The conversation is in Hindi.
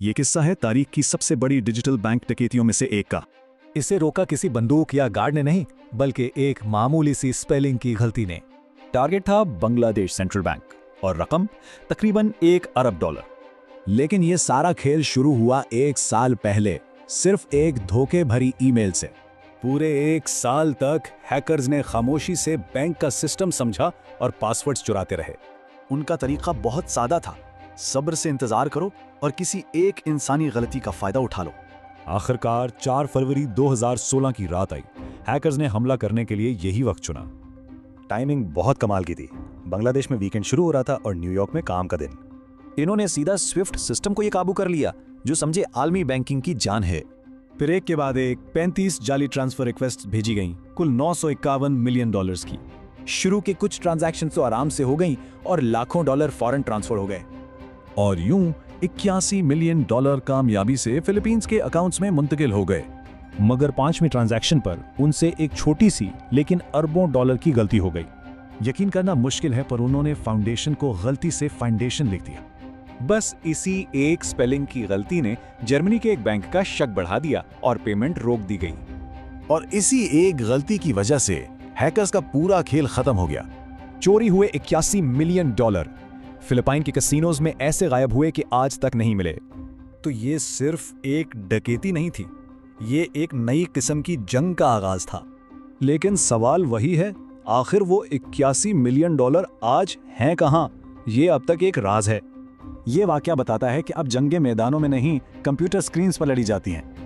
ये किस्सा है तारीख की सबसे बड़ी डिजिटल बैंक डकैतियों में से एक का। इसे रोका किसी बंदूक या गार्ड ने नहीं, बल्कि एक मामूली सी स्पेलिंग की गलती ने। टारगेट था बांग्लादेश सेंट्रल बैंक और रकम तकरीबन $1 अरब। लेकिन ये सारा खेल शुरू हुआ 1 साल पहले, सिर्फ एक धोखे भरी ईमेल से। पूरे 1 साल तक हैकर्स ने खामोशी से बैंक का सिस्टम समझा और पासवर्ड्स चुराते रहे। उनका तरीका बहुत सादा था, सब्र से इंतजार करो और किसी एक इंसानी गलती का फायदा उठा लो। आखिरकार 4 फरवरी 2016 की रात आई। हैकर्स ने हमला करने के लिए यही वक्त चुना। टाइमिंग बहुत कमाल की थी। बांग्लादेश में वीकेंड शुरू हो रहा था और न्यूयॉर्क में काम का दिन। इन्होंने सीधा स्विफ्ट सिस्टम को ये काबू कर लिया, जो समझे आलमी बैंकिंग की जान है। फिर एक के बाद एक 35 जाली ट्रांसफर रिक्वेस्ट भेजी गईं, कुल $951 मिलियन की। शुरू के कुछ ट्रांजैक्शन तो आराम से हो गईं और लाखों डॉलर फॉरेन ट्रांसफर हो गए। और यूं $81 मिलियन कामयाबी से फिलीपींस के अकाउंट्स में मुंतकिल हो गए। मगर 5वीं ट्रांजैक्शन पर उनसे एक छोटी सी लेकिन अरबों डॉलर की गलती हो गई। यकीन करना मुश्किल है, पर उन्होंने फाउंडेशन को गलती से फाउंडेशन लिख दिया। बस इसी एक स्पेलिंग की गलती ने जर्मनी के एक बैंक का शक बढ़ा दिया और पेमेंट रोक दी गई। और इसी एक गलती की वजह से हैकर्स का पूरा खेल खत्म हो गया। चोरी हुए $81 मिलियन फिलिपाइन के कैसीनोज में ऐसे गायब हुए कि आज तक नहीं मिले। तो ये सिर्फ एक डकैती नहीं थी, ये एक नई किस्म की जंग का आगाज था। लेकिन सवाल वही है, आखिर वो $81 मिलियन आज हैं कहां? ये अब तक एक राज है। ये वाकया बताता है कि अब जंगें मैदानों में नहीं, कंप्यूटर स्क्रीन्स पर लड़ी जाती हैं।